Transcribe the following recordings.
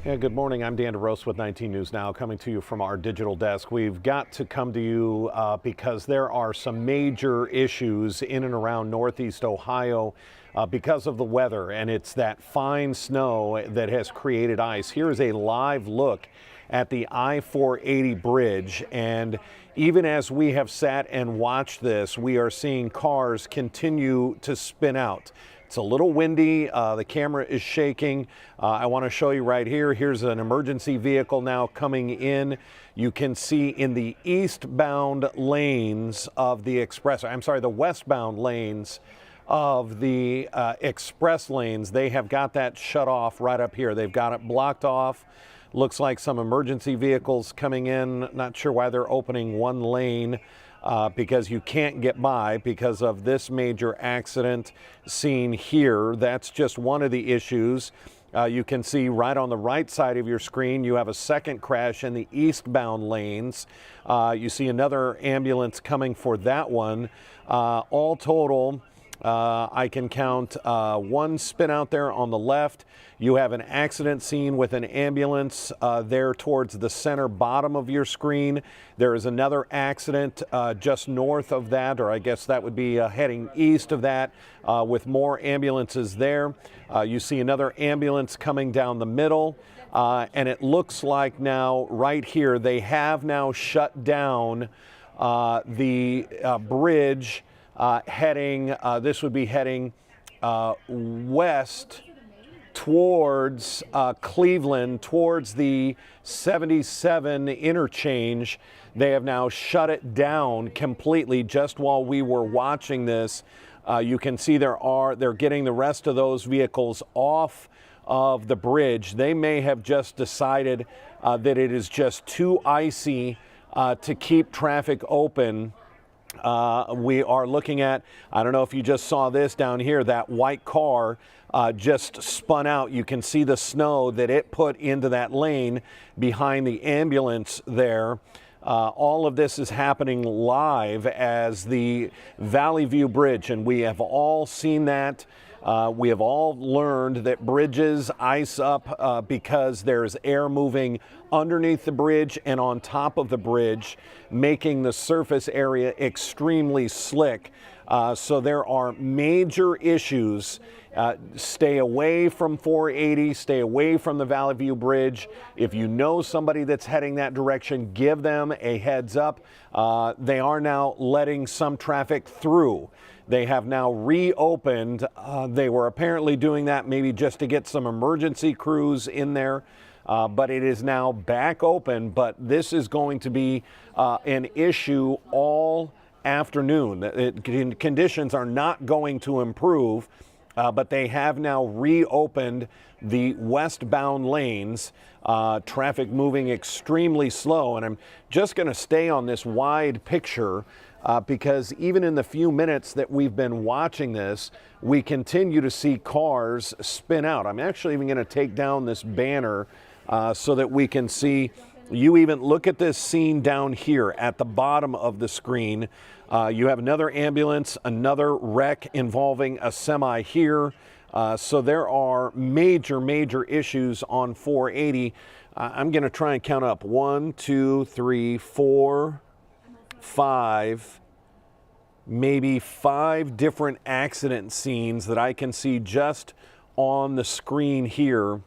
Yeah, good morning. I'm Dan DeRose with 19 News Now, coming to you from our digital desk. We've got to come to you because there are some major issues in and around Northeast Ohio because of the weather, and it's that fine snow that has created ice. Here is a live look at the I-480 bridge, and even as we have sat and watched this, we are seeing cars continue to spin out. It's a little windy. The camera is shaking. I want to show you right here. Here's an emergency vehicle now coming in. You can see in the eastbound lanes of the the westbound lanes of the express lanes. They have got that shut off right up here. They've got it blocked off. Looks like some emergency vehicles coming in. Not sure why they're opening one lane. Because you can't get by because of this major accident seen here. That's just one of the issues. You can see right on the right side of your screen, you have a second crash in the eastbound lanes. You see another ambulance coming for that one. All total, I can count one spin out there on the left. You have an accident scene with an ambulance there towards the center bottom of your screen. There is another accident just north of that, or I guess that would be heading east of that, with more ambulances there. You see another ambulance coming down the middle, and it looks like now right here they have now shut down the bridge heading, this would be heading west towards Cleveland, towards the 77 interchange. They have now shut it down completely just while we were watching this. You can see they're getting the rest of those vehicles off of the bridge. They may have just decided that it is just too icy to keep traffic open. We are looking at, I don't know if you just saw this down here, that white car just spun out. You can see the snow that it put into that lane behind the ambulance there. All of this is happening live as the Valley View Bridge, and we have all seen that. We have all learned that bridges ice up because there's air moving underneath the bridge and on top of the bridge, making the surface area extremely slick. So there are major issues. Stay away from 480, stay away from the Valley View Bridge. If you know somebody that's heading that direction, give them a heads up. They are now letting some traffic through. They have now reopened. They were apparently doing that maybe just to get some emergency crews in there, but it is now back open. But this is going to be an issue all afternoon. Conditions are not going to improve, but they have now reopened the westbound lanes. Traffic moving extremely slow, and I'm just going to stay on this wide picture because even in the few minutes that we've been watching this, we continue to see cars spin out. I'm actually even going to take down this banner so that we can see. You even look at this scene down here at the bottom of the screen. You have another ambulance, another wreck involving a semi here. So there are major issues on 480. I'm going to try and count up 1, 2, 3, 4, 5, maybe 5 different accident scenes that I can see just on the screen here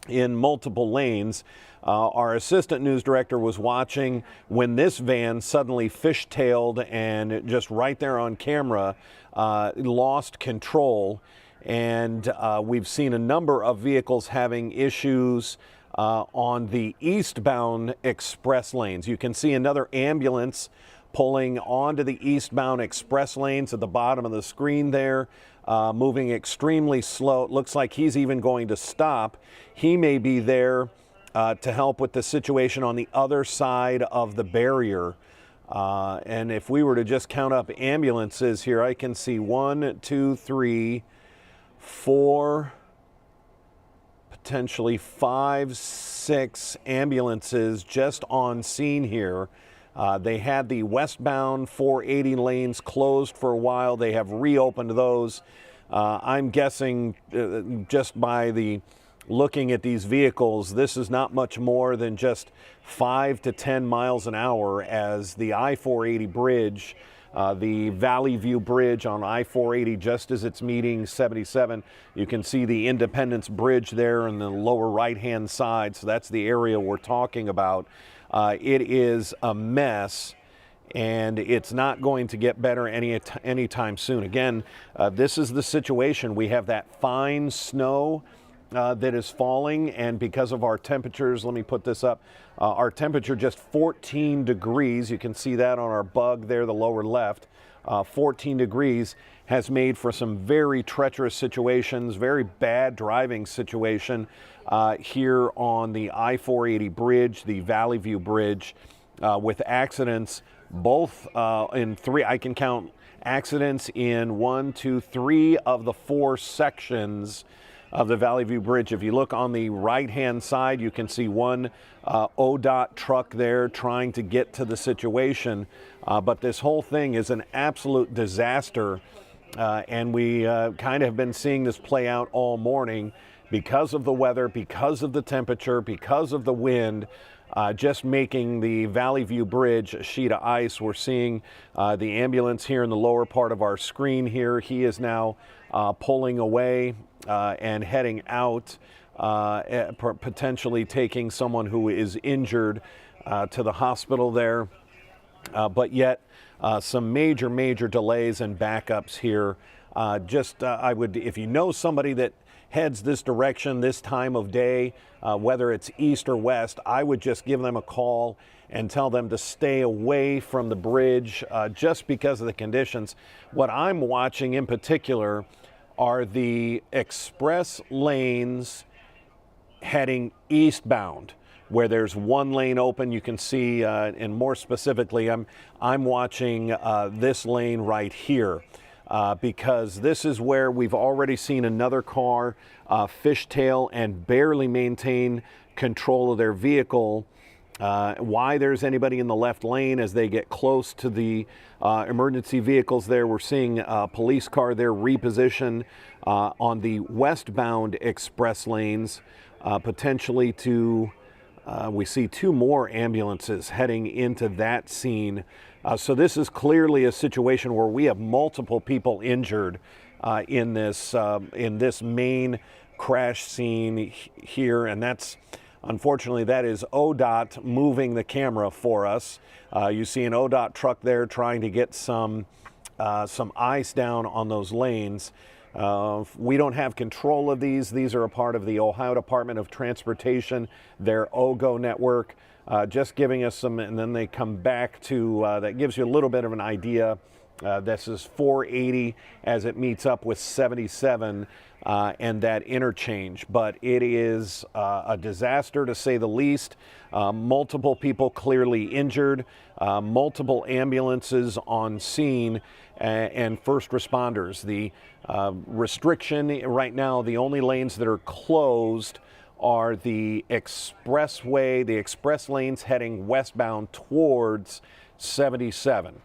in multiple lanes. Our assistant news director was watching when this van suddenly fishtailed and just right there on camera lost control. And we've seen a number of vehicles having issues on the eastbound express lanes. You can see another ambulance pulling onto the eastbound express lanes at the bottom of the screen there, moving extremely slow. It looks like he's even going to stop. He may be there to help with the situation on the other side of the barrier. And if we were to just count up ambulances here, I can see 1, 2, 3, 4, potentially 5, 6 ambulances just on scene here. They had the westbound 480 lanes closed for a while. They have reopened those. I'm guessing just by the looking at these vehicles, this is not much more than just 5 to 10 miles an hour as the I-480 bridge, the Valley View Bridge on I-480, just as it's meeting 77. You can see the Independence Bridge there in the lower right-hand side, so that's the area we're talking about. It is a mess, and it's not going to get better anytime soon. Again, this is the situation. We have that fine snow that is falling, and because of our temperatures, let me put this up, our temperature just 14 degrees. You can see that on our bug there, the lower left. 14 degrees has made for some very treacherous situations, very bad driving situation here on the I-480 bridge, the Valley View Bridge, with accidents both in three. I can count accidents in 1, 2, 3 of the 4 sections of the Valley View Bridge. If you look on the right-hand side, you can see one ODOT truck there trying to get to the situation. But this whole thing is an absolute disaster, and we kind of have been seeing this play out all morning because of the weather, because of the temperature, because of the wind. Just making the Valley View Bridge a sheet of ice. We're seeing the ambulance here in the lower part of our screen here. He is now pulling away and heading out, potentially taking someone who is injured to the hospital there. But yet some major delays and backups here. I would, if you know somebody that heads this direction this time of day, whether it's east or west, I would just give them a call and tell them to stay away from the bridge just because of the conditions. What I'm watching in particular are the express lanes heading eastbound, where there's one lane open. You can see, and more specifically, I'm watching this lane right here. Because this is where we've already seen another car fishtail and barely maintain control of their vehicle. Why there's anybody in the left lane as they get close to the emergency vehicles there. We're seeing a police car there reposition on the westbound express lanes, potentially to, we see 2 more ambulances heading into that scene. So this is clearly a situation where we have multiple people injured in this main crash scene here, and that's, unfortunately, that is ODOT moving the camera for us. You see an ODOT truck there trying to get some ice down on those lanes. We don't have control of these. These are a part of the Ohio Department of Transportation, their OGO network. Just giving us some, and then they come back to, that gives you a little bit of an idea. This is 480 as it meets up with 77 and that interchange. But it is a disaster to say the least. Multiple people clearly injured, multiple ambulances on scene, and first responders. The restriction right now, the only lanes that are closed are the expressway, the express lanes heading westbound towards 77.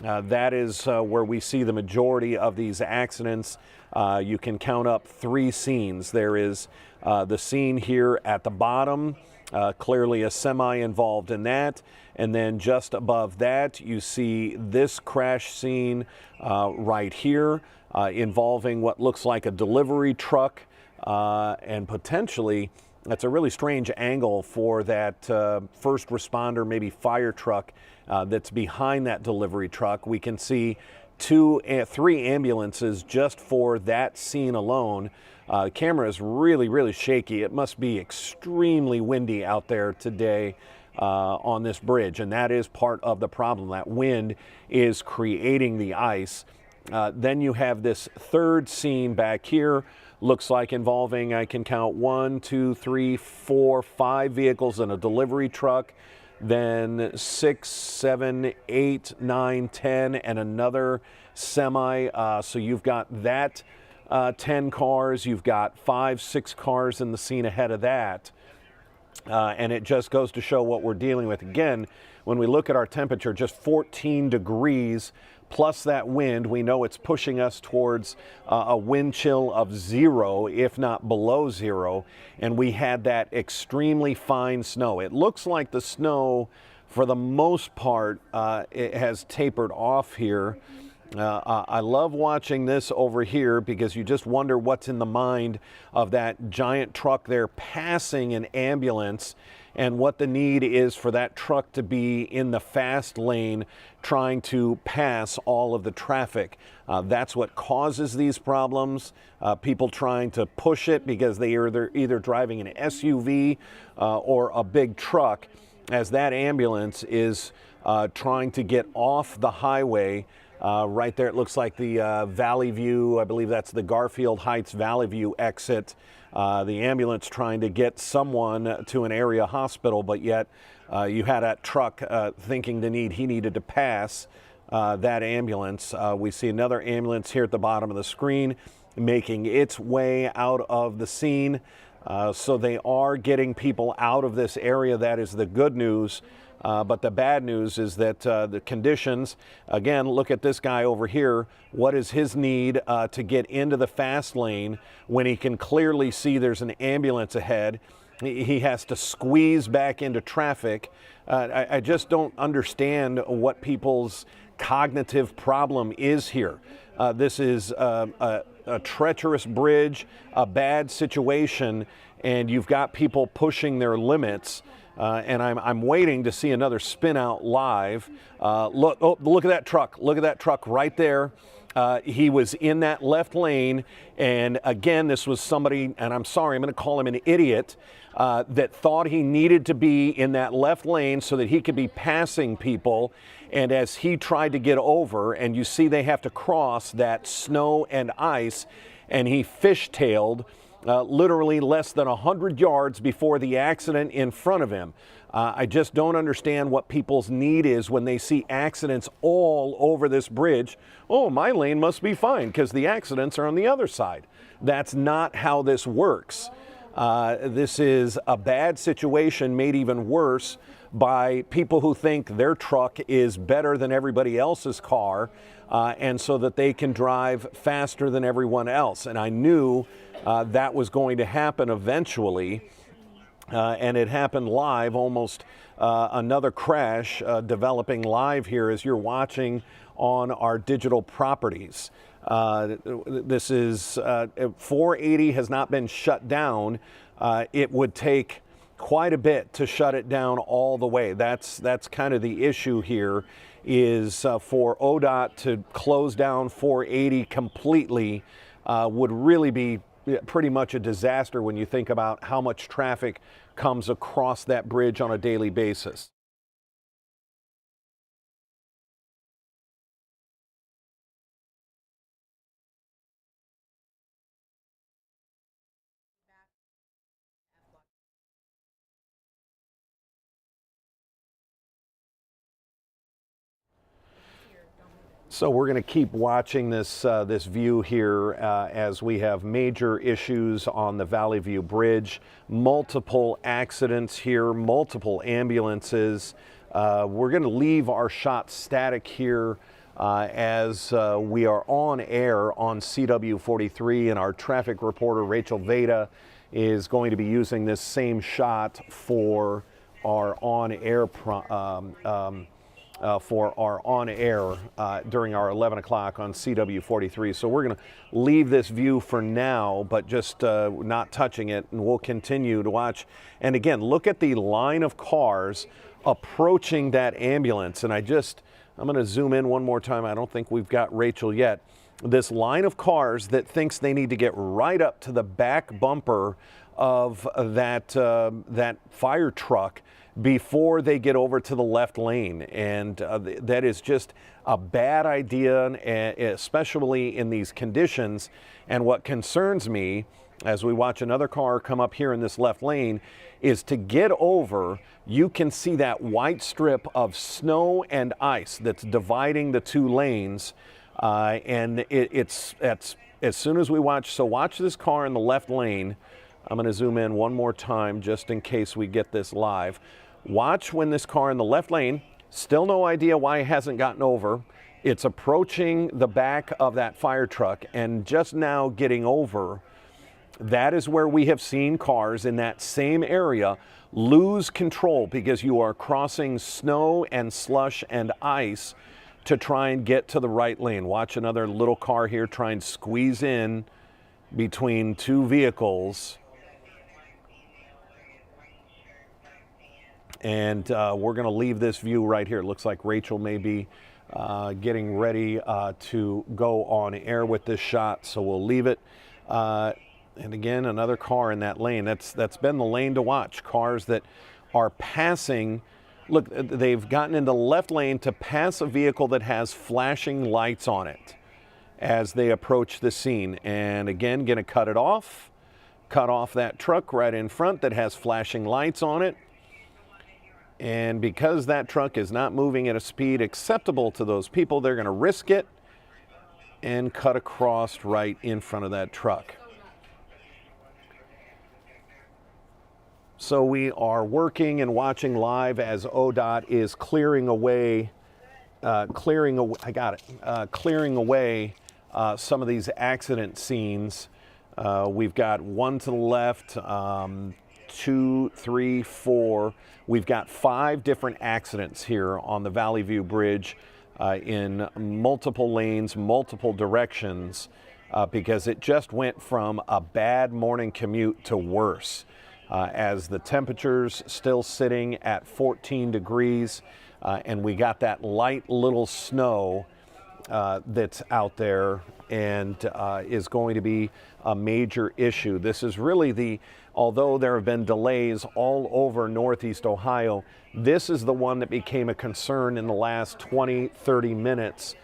That is where we see the majority of these accidents. You can count up 3 scenes. There is the scene here at the bottom, clearly a semi involved in that. And then just above that, you see this crash scene right here involving what looks like a delivery truck. And potentially, that's a really strange angle for that first responder, maybe fire truck that's behind that delivery truck. We can see 3 ambulances just for that scene alone. The camera is really shaky. It must be extremely windy out there today on this bridge, and that is part of the problem. That wind is creating the ice. Then you have this third scene back here. Looks like involving, I can count 1, 2, 3, 4, 5 vehicles and a delivery truck, then 6, 7, 8, 9, 10, and another semi. So you've got that 10 cars, you've got 5, 6 cars in the scene ahead of that. And it just goes to show what we're dealing with. Again, when we look at our temperature, just 14 degrees plus that wind. We know it's pushing us towards a wind chill of 0, if not below 0, and we had that extremely fine snow. It looks like the snow, for the most part, it has tapered off here. I love watching this over here because you just wonder what's in the mind of that giant truck there passing an ambulance, and what the need is for that truck to be in the fast lane trying to pass all of the traffic. That's what causes these problems. People trying to push it because they are either driving an SUV or a big truck, as that ambulance is trying to get off the highway. Right there, it looks like the Valley View, I believe that's the Garfield Heights Valley View exit. The ambulance trying to get someone to an area hospital, but yet you had that truck thinking he needed to pass that ambulance. We see another ambulance here at the bottom of the screen making its way out of the scene. So they are getting people out of this area. That is the good news. But the bad news is that the conditions, again, look at this guy over here. What is his need to get into the fast lane when he can clearly see there's an ambulance ahead? He has to squeeze back into traffic. I just don't understand what people's cognitive problem is here. This is a treacherous bridge, a bad situation, and you've got people pushing their limits. And I'm waiting to see another spin out live. Look at that truck. Look at that truck right there. He was in that left lane. And again, this was somebody, and I'm sorry, I'm going to call him an idiot, that thought he needed to be in that left lane so that he could be passing people. And as he tried to get over, and you see they have to cross that snow and ice, and he fishtailed literally less than 100 yards before the accident in front of him. I just don't understand what people's need is when they see accidents all over this bridge. Oh, my lane must be fine because the accidents are on the other side. That's not how this works. This is a bad situation made even worse by people who think their truck is better than everybody else's car, and so that they can drive faster than everyone else. And I knew that was going to happen eventually, and it happened live, almost another crash developing live here as you're watching on our digital properties. This is 480 has not been shut down. It would take quite a bit to shut it down all the way. That's kind of the issue here, is for ODOT to close down 480 completely would really be pretty much a disaster when you think about how much traffic comes across that bridge on a daily basis. So we're going to keep watching this this view here as we have major issues on the Valley View Bridge, multiple accidents here, multiple ambulances. We're going to leave our shot static here as we are on air on CW43, and our traffic reporter Rachel Veda is going to be using this same shot for our on-air during our 11 o'clock on CW43. So we're going to leave this view for now, but just not touching it, and we'll continue to watch. And again, look at the line of cars approaching that ambulance. And I'm going to zoom in one more time. I don't think we've got Rachel yet. This line of cars that thinks they need to get right up to the back bumper of that fire truck before they get over to the left lane. And that is just a bad idea, especially in these conditions. And what concerns me as we watch another car come up here in this left lane is to get over, you can see that white strip of snow and ice that's dividing the two lanes. And it's as soon as we watch this car in the left lane. I'm going to zoom in one more time just in case we get this live. Watch when this car in the left lane, still no idea why it hasn't gotten over. It's approaching the back of that fire truck and just now getting over. That is where we have seen cars in that same area lose control because you are crossing snow and slush and ice to try and get to the right lane. Watch another little car here try and squeeze in between two vehicles. And we're going to leave this view right here. It looks like Rachel may be getting ready to go on air with this shot, so we'll leave it. And again, another car in that lane. That's been the lane to watch. Cars that are passing. Look, they've gotten in the left lane to pass a vehicle that has flashing lights on it as they approach the scene. And again, going to cut it off. Cut off that truck right in front that has flashing lights on it. And because that truck is not moving at a speed acceptable to those people, they're going to risk it and cut across right in front of that truck. So we are working and watching live as ODOT is clearing away some of these accident scenes. We've got one to the left, 2, 3, 4. We've got 5 different accidents here on the Valley View Bridge in multiple lanes, multiple directions, because it just went from a bad morning commute to worse. As the temperatures still sitting at 14 degrees, and we got that light little snow that's out there and is going to be a major issue. This is really although there have been delays all over Northeast Ohio, this is the one that became a concern in the last 20, 30 minutes.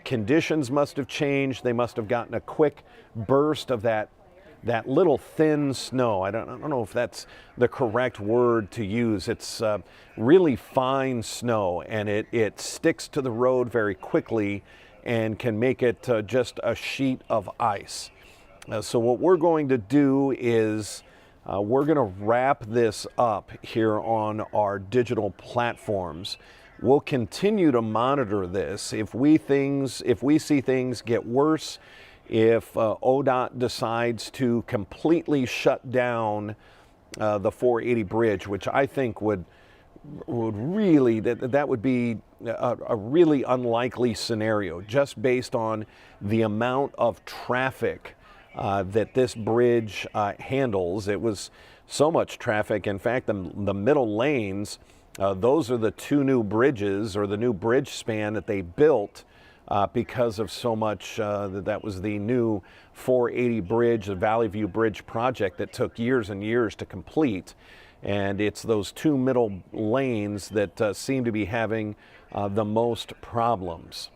Conditions must have changed. They must have gotten a quick burst of that little thin snow. I don't know if that's the correct word to use. It's really fine snow, and it sticks to the road very quickly and can make it just a sheet of ice. So what we're going to do is we're going to wrap this up here on our digital platforms. We'll continue to monitor this. If we see things get worse, if ODOT decides to completely shut down the 480 bridge, which I think would really, that would be a really unlikely scenario, just based on the amount of traffic that this bridge handles. It was so much traffic. In fact, the middle lanes, those are the 2 new bridges, or the new bridge span that they built because of so much. That was the new 480 bridge, the Valley View Bridge project that took years and years to complete. And it's those 2 middle lanes that seem to be having the most problems.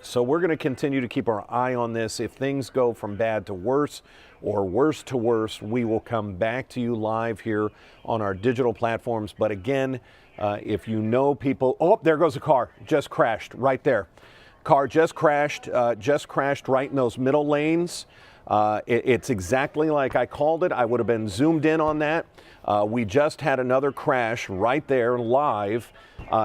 So we're going to continue to keep our eye on this. If things go from bad to worse or worse to worse, we will come back to you live here on our digital platforms. But again, if you know people, oh, there goes a car, just crashed right there. Car just crashed right in those middle lanes. It's exactly like I called it. I would have been zoomed in on that. We just had another crash right there live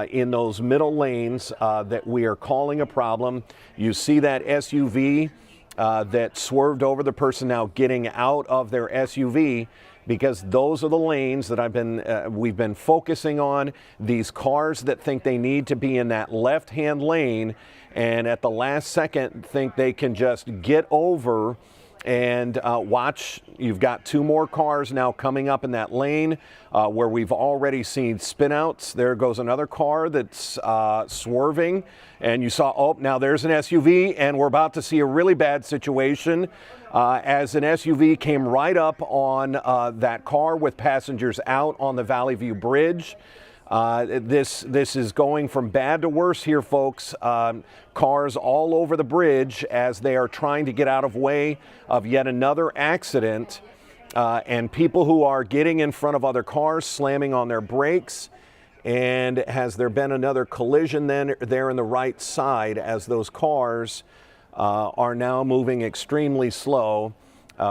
in those middle lanes that we are calling a problem. You see that SUV that swerved over the person now getting out of their SUV, because those are the lanes that we've been focusing on. These cars that think they need to be in that left-hand lane, and at the last second think they can just get over. And watch, you've got 2 more cars now coming up in that lane where we've already seen spinouts. There goes another car that's swerving, and you saw, oh, now there's an SUV, and we're about to see a really bad situation as an SUV came right up on that car with passengers out on the Valley View Bridge. This is going from bad to worse here, folks. Cars all over the bridge as they are trying to get out of way of yet another accident, and people who are getting in front of other cars, slamming on their brakes. And has there been another collision there in the right side as those cars are now moving extremely slow?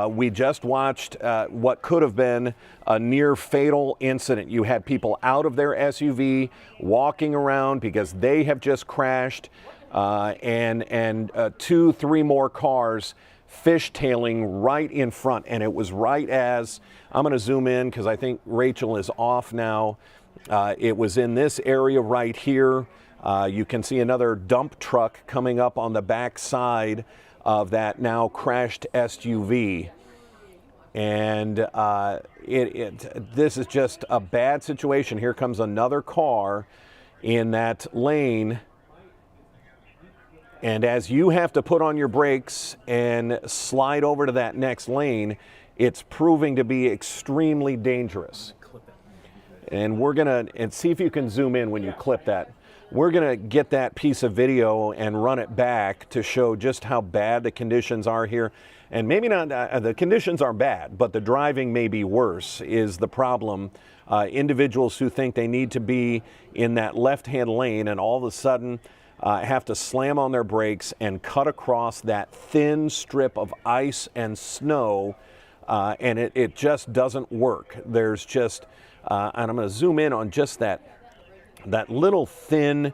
We just watched what could have been a near fatal incident. You had people out of their SUV walking around because they have just crashed. and 2-3 more cars fishtailing right in front. And it was right as, I'm going to zoom in because I think Rachel is off now. It was in this area right here. You can see another dump truck coming up on the back side of that now crashed SUV. And this is just a bad situation. Here comes another car in that lane. And as you have to put on your brakes and slide over to that next lane, it's proving to be extremely dangerous. And we're going to see if you can zoom in when you clip that. We're going to get that piece of video and run it back to show just how bad the conditions are here. And maybe not, the conditions are bad, but the driving may be worse is the problem. Individuals who think they need to be in that left-hand lane and all of a sudden have to slam on their brakes and cut across that thin strip of ice and snow, and it just doesn't work. There's just, and I'm going to zoom in on just that little thin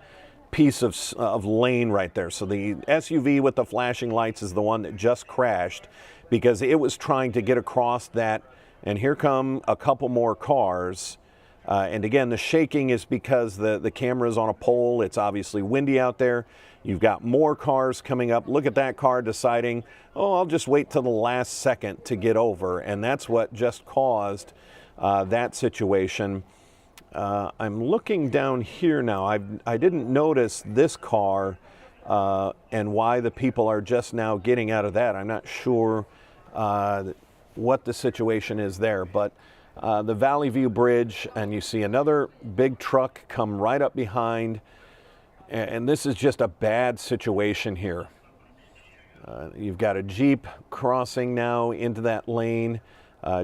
piece of lane right there. So the SUV with the flashing lights is the one that just crashed because it was trying to get across that. And here come a couple more cars. And again, the shaking is because the camera is on a pole. It's obviously windy out there. You've got more cars coming up. Look at that car deciding, oh, I'll just wait till the last second to get over. And that's what just caused that situation. I'm looking down here now. I didn't notice this car and why the people are just now getting out of that. I'm not sure what the situation is there, but the Valley View Bridge, and you see another big truck come right up behind, and this is just a bad situation here. You've got a Jeep crossing now into that lane.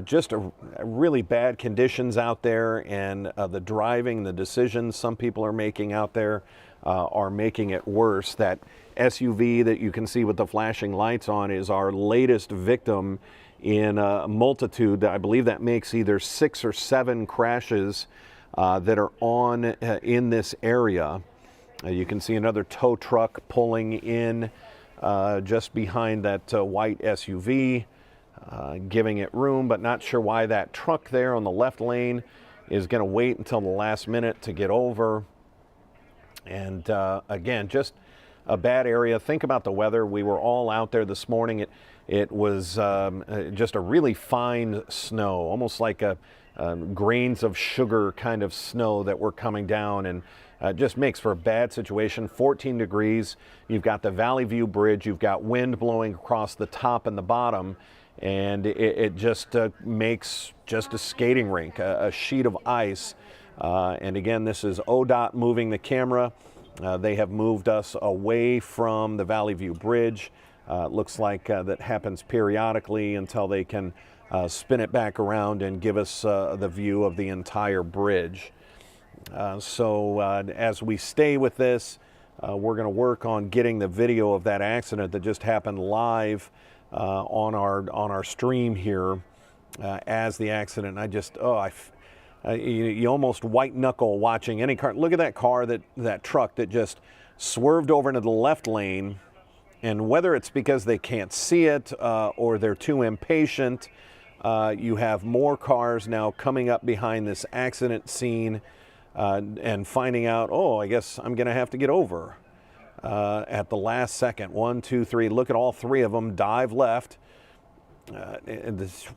Just a really bad conditions out there, and the driving, the decisions some people are making out there are making it worse. That SUV that you can see with the flashing lights on is our latest victim in a multitude. I believe that makes either 6 or 7 crashes that are on in this area. You can see another tow truck pulling in just behind that white SUV. Giving it room, but not sure why that truck there on the left lane is going to wait until the last minute to get over. And again, just a bad area. Think about the weather. We were all out there this morning. It was just a really fine snow, almost like a grains of sugar kind of snow that were coming down, and just makes for a bad situation. 14 degrees. You've got the Valley View Bridge. You've got wind blowing across the top and the bottom. And it just makes just a skating rink, a sheet of ice. And again, this is ODOT moving the camera. They have moved us away from the Valley View Bridge. Looks like that happens periodically until they can spin it back around and give us the view of the entire bridge. So as we stay with this, we're going to work on getting the video of that accident that just happened live on our stream here as the accident. I just, you almost white knuckle watching any car. Look at that car, that truck that just swerved over into the left lane, and whether it's because they can't see it or they're too impatient, you have more cars now coming up behind this accident scene and finding out, oh, I guess I'm going to have to get over. At the last second. 1, 2, 3. Look at all 3 of them dive left.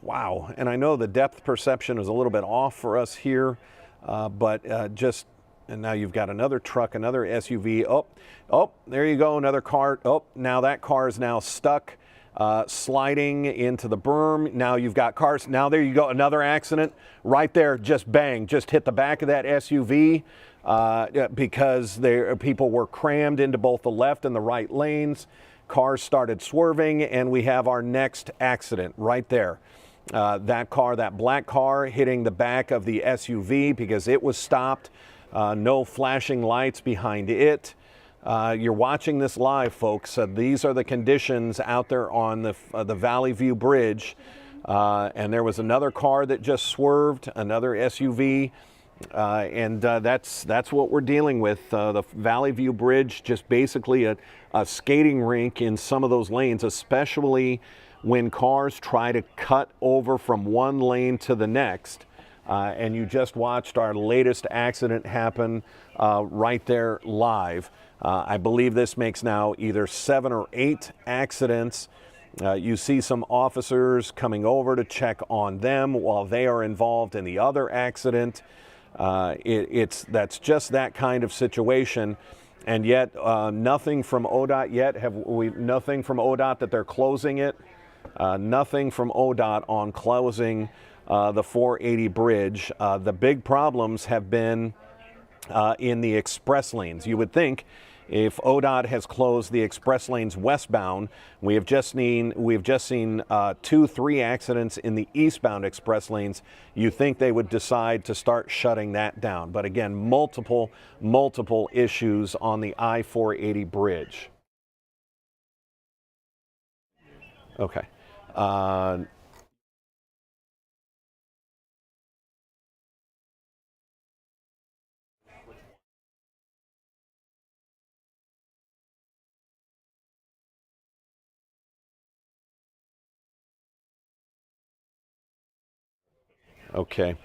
Wow. And I know the depth perception is a little bit off for us here, but and now you've got another truck, another SUV. Oh, there you go, another car. Oh, now that car is now stuck, sliding into the berm. Now you've got cars. Now there you go, another accident right there. Just bang, just hit the back of that SUV. Because people were crammed into both the left and the right lanes. Cars started swerving, and we have our next accident right there. That car, that black car, hitting the back of the SUV because it was stopped. No flashing lights behind it. You're watching this live, folks. These are the conditions out there on the Valley View Bridge. And there was another car that just swerved, another SUV. That's what we're dealing with. The Valley View Bridge, just basically a skating rink in some of those lanes, especially when cars try to cut over from one lane to the next. And you just watched our latest accident happen right there live. I believe this makes now either 7 or 8 accidents. You see some officers coming over to check on them while they are involved in the other accident. That's just that kind of situation, and yet nothing from ODOT yet. Nothing from ODOT that they're closing it. Nothing from ODOT on closing the 480 bridge. The big problems have been in the express lanes. You would think if ODOT has closed the express lanes westbound, we've just seen 2-3 accidents in the eastbound express lanes. You think they would decide to start shutting that down. But again, multiple issues on the I-480 bridge. Okay. Okay,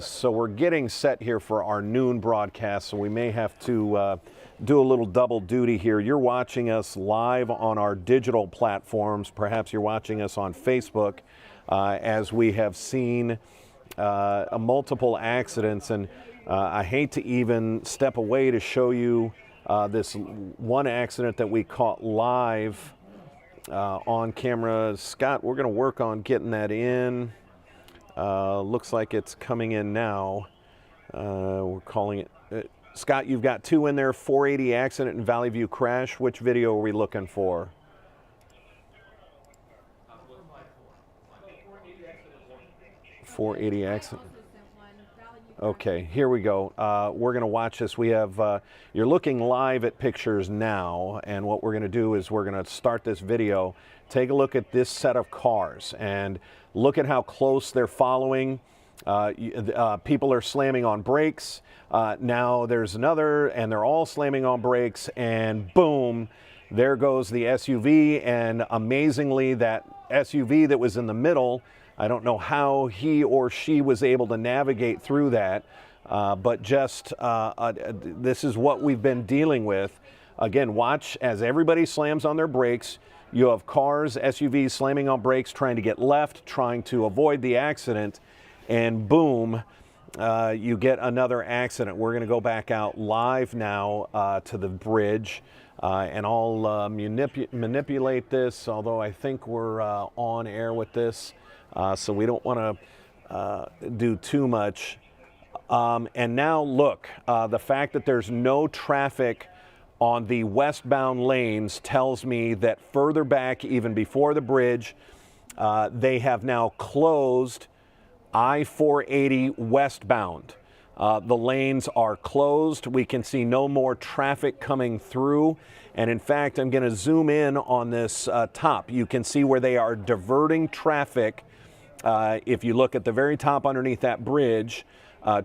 so we're getting set here for our noon broadcast, so we may have to do a little double duty here. You're watching us live on our digital platforms. Perhaps you're watching us on Facebook, as we have seen multiple accidents, and I hate to even step away to show you this one accident that we caught live on camera. Scott, we're going to work on getting that in. Looks like it's coming in now. We're calling it. Scott, you've got 2 in there, 480 accident and Valley View crash. Which video are we looking for? .480 accident. Okay, here we go. We're going to watch this. We have, you're looking live at pictures now, and what we're going to do is we're going to start this video. Take a look at this set of cars and look at how close they're following. People are slamming on brakes. Now there's another, and they're all slamming on brakes, and boom, there goes the SUV. And amazingly, that SUV that was in the middle, I don't know how he or she was able to navigate through that, but just this is what we've been dealing with. Again, watch as everybody slams on their brakes. You have cars, SUVs slamming on brakes, trying to get left, trying to avoid the accident, and boom, you get another accident. We're going to go back out live now to the bridge, and I'll manipulate this, although I think we're on air with this, so we don't want to do too much. And now look, the fact that there's no traffic on the westbound lanes tells me that further back, even before the bridge, they have now closed I-480 westbound. The lanes are closed. We can see no more traffic coming through. And in fact, I'm going to zoom in on this top. You can see where they are diverting traffic. If you look at the very top underneath that bridge,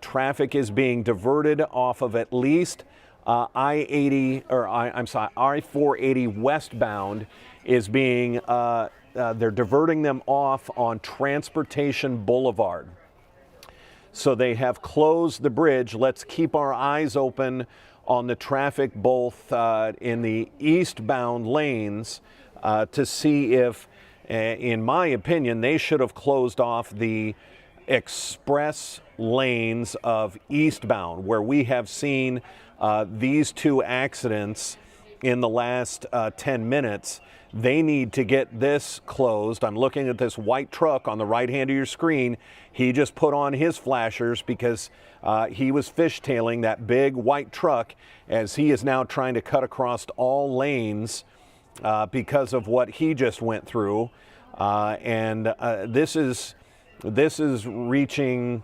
traffic is being diverted off of at least I-480 westbound is being, they're diverting them off on Transportation Boulevard. So they have closed the bridge. Let's keep our eyes open on the traffic both in the eastbound lanes to see if, in my opinion, they should have closed off the express lanes of eastbound, where we have seen these 2 accidents in the last 10 minutes. They need to get this closed. I'm looking at this white truck on the right hand of your screen. He just put on his flashers because he was fishtailing that big white truck, as he is now trying to cut across all lanes because of what he just went through. This is reaching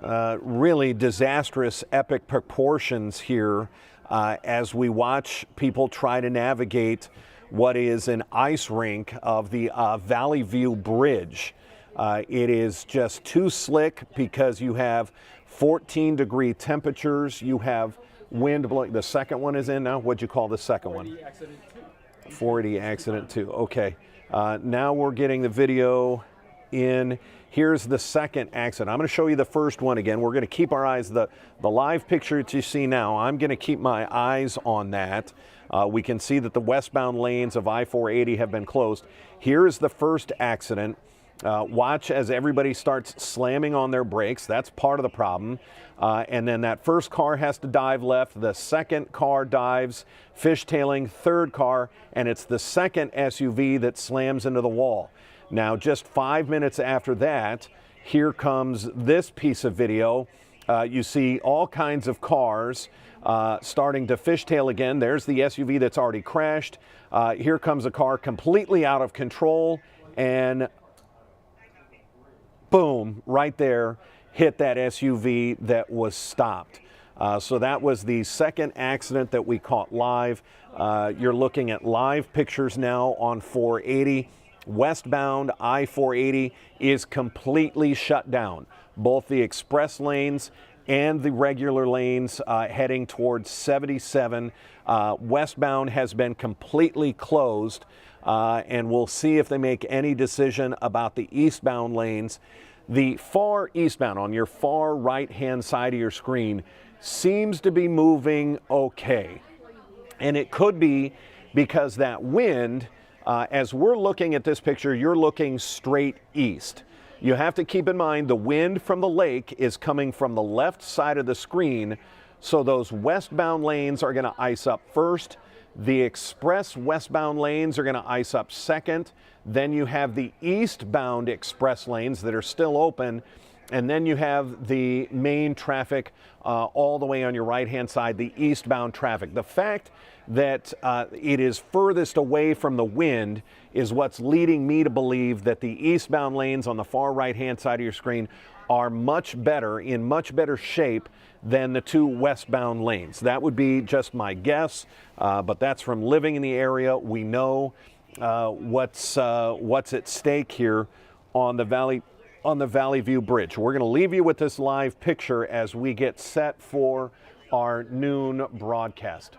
really disastrous, epic proportions here as we watch people try to navigate what is an ice rink of the Valley View Bridge. It is just too slick because you have 14-degree temperatures. You have wind blowing. The second one is in now. What'd you call the second one? 480 accident 2. 480 accident 2. Okay. Now we're getting the video in. Here's the second accident. I'm going to show you the first one again. We're going to keep our eyes, the live picture that you see now, I'm going to keep my eyes on that. We can see that the westbound lanes of I-480 have been closed. Here's the first accident. Watch as everybody starts slamming on their brakes. That's part of the problem. And then that first car has to dive left. The second car dives, fishtailing, third car, and it's the second SUV that slams into the wall. Now, just 5 minutes after that, here comes this piece of video. You see all kinds of cars starting to fishtail again. There's the SUV that's already crashed. Here comes a car completely out of control, and boom, right there, hit that SUV that was stopped. So that was the second accident that we caught live. You're looking at live pictures now on 480. Westbound I-480 is completely shut down. Both the express lanes and the regular lanes heading towards 77. Westbound has been completely closed, and we'll see if they make any decision about the eastbound lanes. The far eastbound, on your far right-hand side of your screen, seems to be moving okay. And it could be because that wind, as we're looking at this picture, you're looking straight east. You have to keep in mind the wind from the lake is coming from the left side of the screen, so those westbound lanes are going to ice up first. The express westbound lanes are going to ice up second. Then you have the eastbound express lanes that are still open. And then you have the main traffic all the way on your right-hand side, the eastbound traffic. The fact that it is furthest away from the wind is what's leading me to believe that the eastbound lanes on the far right-hand side of your screen are much better, in much better shape than the two westbound lanes. That would be just my guess, but that's from living in the area. We know what's at stake here on the Valley View Bridge. We're going to leave you with this live picture as we get set for our noon broadcast.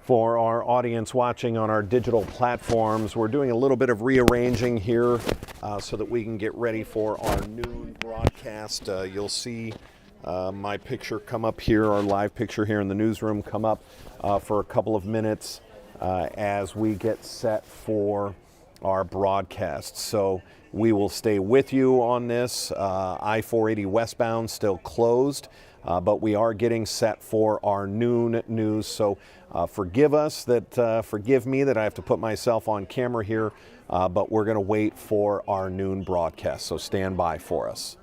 For our audience watching on our digital platforms, we're doing a little bit of rearranging here so that we can get ready for our noon broadcast. You'll see my picture come up here, our live picture here in the newsroom come up for a couple of minutes as we get set for our broadcast. So we will stay with you on this. I-480 westbound still closed, but we are getting set for our noon news. So forgive me that I have to put myself on camera here, but we're going to wait for our noon broadcast. So stand by for us.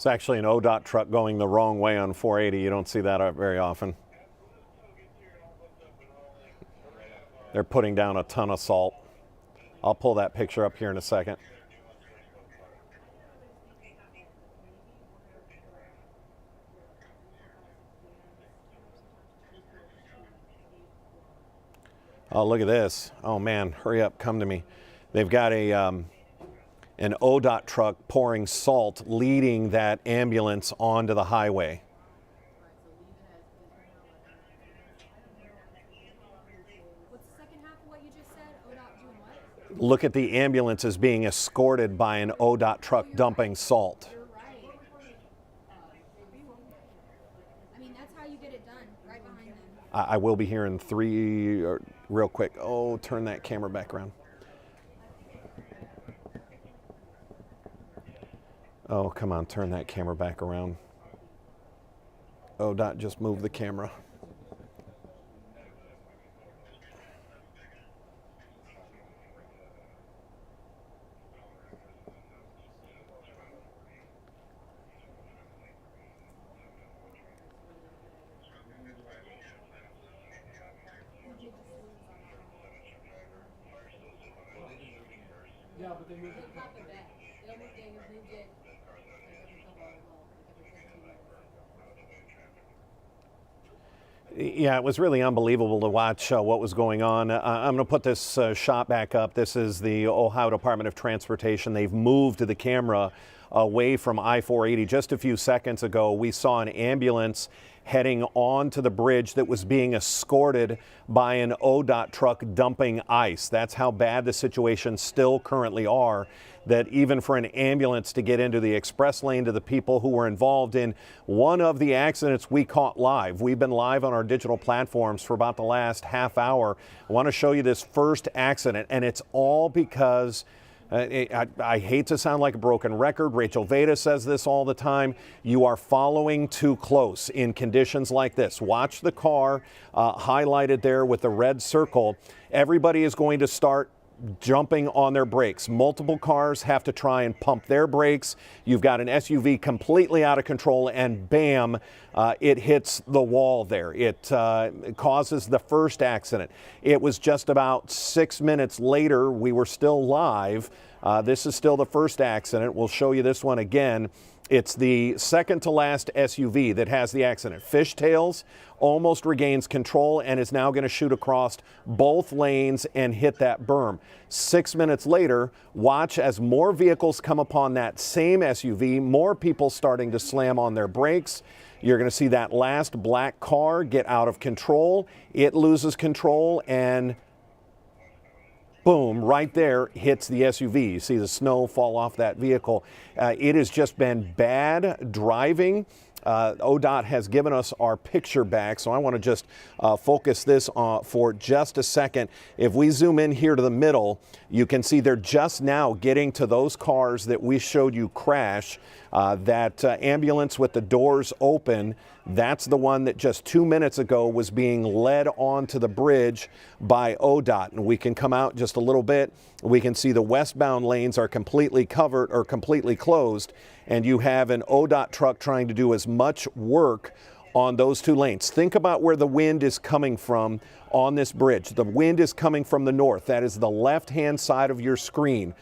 It's actually an ODOT truck going the wrong way on 480. You don't see that very often. They're putting down a ton of salt. I'll pull that picture up here in a second. Oh, look at this. Oh man, hurry up, come to me. They've got an ODOT truck pouring salt leading that ambulance onto the highway. What's the second half of what you just said? ODOT doing what? Look at the ambulance as being escorted by an ODOT truck dumping salt. You're right. I mean, that's how you get it done, right behind them. I will be here in three, real quick. Oh, turn that camera back around. Oh, come on, turn that camera back around. ODOT just moved the camera. Yeah, but they moved it. Yeah, it was really unbelievable to watch what was going on. I'm going to put this shot back up. This is the Ohio Department of Transportation. They've moved the camera away from I-480. Just a few seconds ago, we saw an ambulance heading onto the bridge that was being escorted by an ODOT truck dumping ice. That's how bad the situation still currently are, that even for an ambulance to get into the express lane to the people who were involved in one of the accidents we caught live. We've been live on our digital platforms for about the last half hour. I want to show you this first accident, and it's all because I hate to sound like a broken record. Rachel Veda says this all the time. You are following too close in conditions like this. Watch the car highlighted there with the red circle. Everybody is going to start jumping on their brakes. Multiple cars have to try and pump their brakes. You've got an SUV completely out of control, and bam, it hits the wall there. It causes the first accident. It was just about 6 minutes later. We were still live. This is still the first accident. We'll show you this one again. It's the second to last SUV that has the accident. Fishtails, almost regains control and is now going to shoot across both lanes and hit that berm. 6 minutes later, watch as more vehicles come upon that same SUV, more people starting to slam on their brakes. You're going to see that last black car get out of control. It loses control and boom, right there hits the SUV. You see the snow fall off that vehicle. It has just been bad driving. ODOT has given us our picture back, so I want to just focus this for just a second. If we zoom in here to the middle, you can see they're just now getting to those cars that we showed you crash. That ambulance with the doors open, that's the one that just 2 minutes ago was being led onto the bridge by ODOT. And we can come out just a little bit. We can see the westbound lanes are completely covered or completely closed. And you have an ODOT truck trying to do as much work on those two lanes. Think about where the wind is coming from on this bridge. The wind is coming from the north. That is the left-hand side of your screen.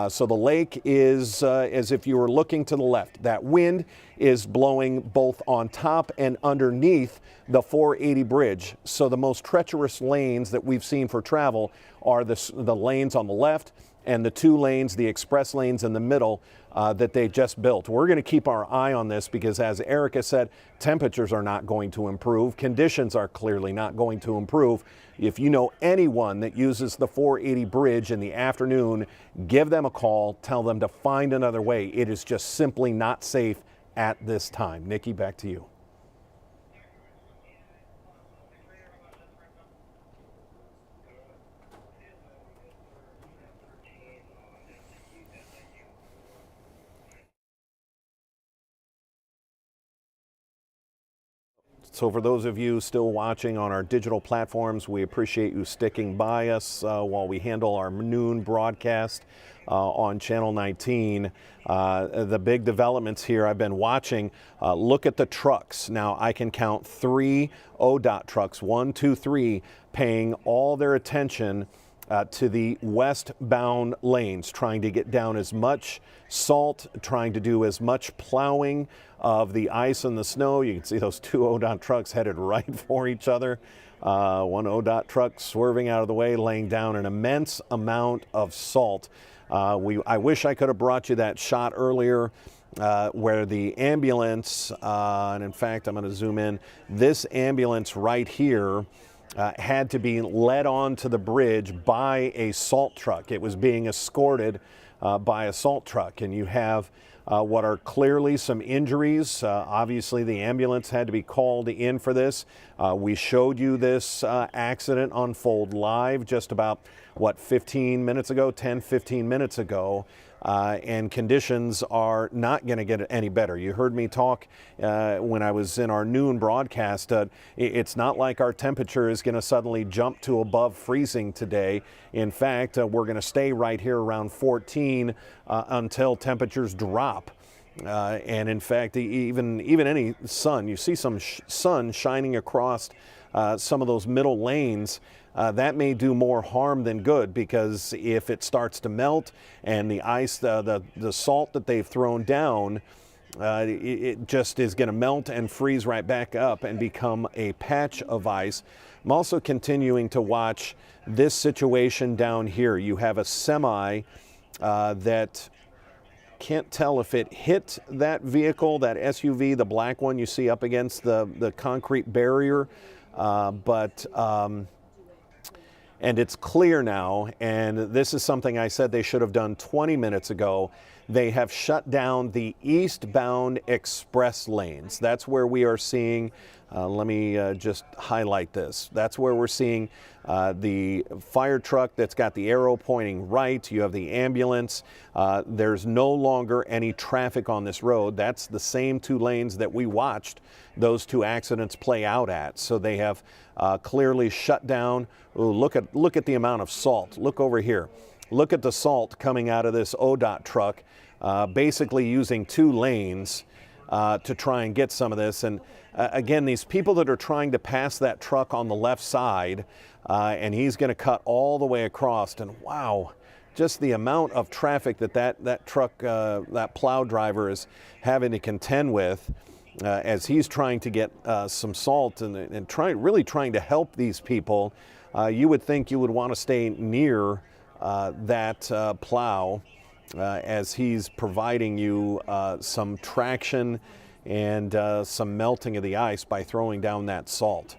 So the lake is as if you were looking to the left. That wind is blowing both on top and underneath the 480 bridge. So the most treacherous lanes that we've seen for travel are the lanes on the left and the two lanes, the express lanes in the middle that they just built. We're going to keep our eye on this because, as Erica said, temperatures are not going to improve. Conditions are clearly not going to improve. If you know anyone that uses the 480 bridge in the afternoon, give them a call. Tell them to find another way. It is just simply not safe at this time. Nikki, back to you. So for those of you still watching on our digital platforms, we appreciate you sticking by us while we handle our noon broadcast on Channel 19. The big developments here I've been watching, look at the trucks. Now I can count 3 ODOT trucks, 1, 2, 3, paying all their attention to the westbound lanes, trying to get down as much salt, trying to do as much plowing of the ice and the snow. You can see those 2 ODOT trucks headed right for each other. One ODOT truck swerving out of the way, laying down an immense amount of salt. I wish I could have brought you that shot earlier where the ambulance, and in fact, I'm going to zoom in, this ambulance right here had to be led onto the bridge by a salt truck. It was being escorted by a salt truck, and you have what are clearly some injuries. Obviously, the ambulance had to be called in for this. We showed you this accident unfold live just about, 15 minutes ago, 10, 15 minutes ago. And conditions are not going to get any better. You heard me talk when I was in our noon broadcast. It's not like our temperature is going to suddenly jump to above freezing today. In fact, we're going to stay right here around 14 until temperatures drop. And in fact, even any sun, you see some sun shining across some of those middle lanes. That may do more harm than good, because if it starts to melt and the ice, the salt that they've thrown down, it just is going to melt and freeze right back up and become a patch of ice. I'm also continuing to watch this situation down here. You have a semi that can't tell if it hit that vehicle, that SUV, the black one you see up against the concrete barrier, and it's clear now, and this is something I said they should have done 20 minutes ago. They have shut down the eastbound express lanes. That's where we are seeing, let me just highlight this. That's where we're seeing the fire truck that's got the arrow pointing right. You have the ambulance. There's no longer any traffic on this road. That's the same 2 lanes that we watched those 2 accidents play out at. So they have clearly shut down. Ooh, look at the amount of salt. Look over here. Look at the salt coming out of this ODOT truck, basically using 2 lanes to try and get some of this. And again, these people that are trying to pass that truck on the left side, and he's going to cut all the way across. And wow, just the amount of traffic that truck, that plow driver is having to contend with as he's trying to get some salt and really trying to help these people. You would think you would want to stay near that plow as he's providing you some traction and some melting of the ice by throwing down that salt.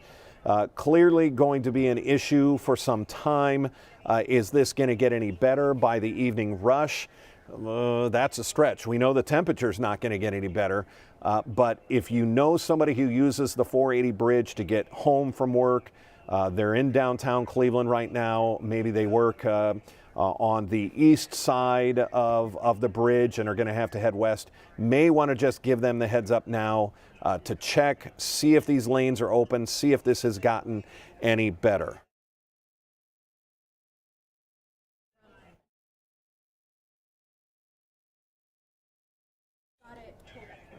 Clearly going to be an issue for some time. Is this going to get any better by the evening rush? That's a stretch. We know the temperature's not going to get any better, but if you know somebody who uses the 480 bridge to get home from work, they're in downtown Cleveland right now, maybe they work on the east side of the bridge and are going to have to head west, may want to just give them the heads up now to check, see if these lanes are open, see if this has gotten any better.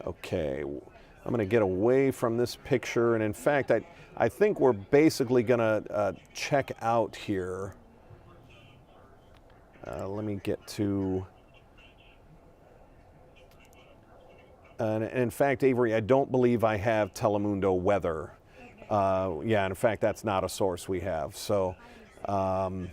Okay, I'm going to get away from this picture, and in fact, I think we're basically going to check out here. Let me get to, and in fact, Avery, I don't believe I have Telemundo weather. Yeah, in fact, that's not a source we have. So I'm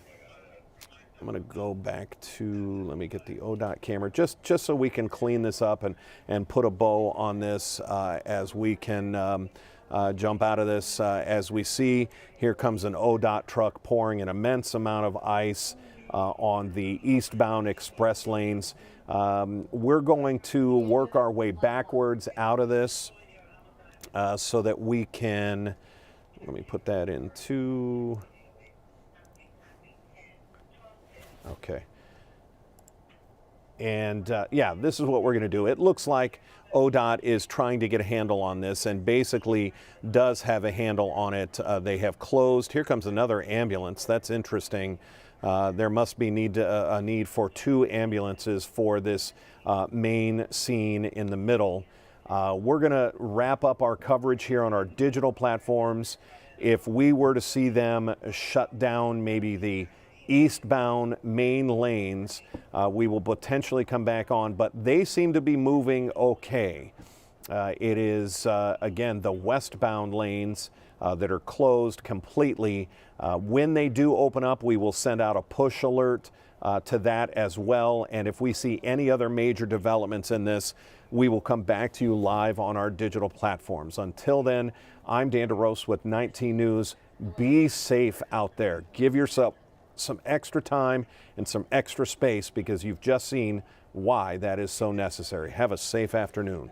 going to go back to, let me get the ODOT camera, just so we can clean this up and put a bow on this as we can jump out of this. As we see, here comes an ODOT truck pouring an immense amount of ice on the eastbound express lanes. We're going to work our way backwards out of this so that we can, let me put that into, okay. And yeah, this is what we're going to do. It looks like ODOT is trying to get a handle on this and basically does have a handle on it. They have closed. Here comes another ambulance. That's interesting. There must be a need for 2 ambulances for this main scene in the middle. We're going to wrap up our coverage here on our digital platforms. If we were to see them shut down maybe the eastbound main lanes, we will potentially come back on, but they seem to be moving okay. It is, again, the westbound lanes that are closed completely. When they do open up, we will send out a push alert to that as well. And if we see any other major developments in this, we will come back to you live on our digital platforms. Until then, I'm Dan DeRose with 19 News. Be safe out there. Give yourself some extra time and some extra space because you've just seen why that is so necessary. Have a safe afternoon.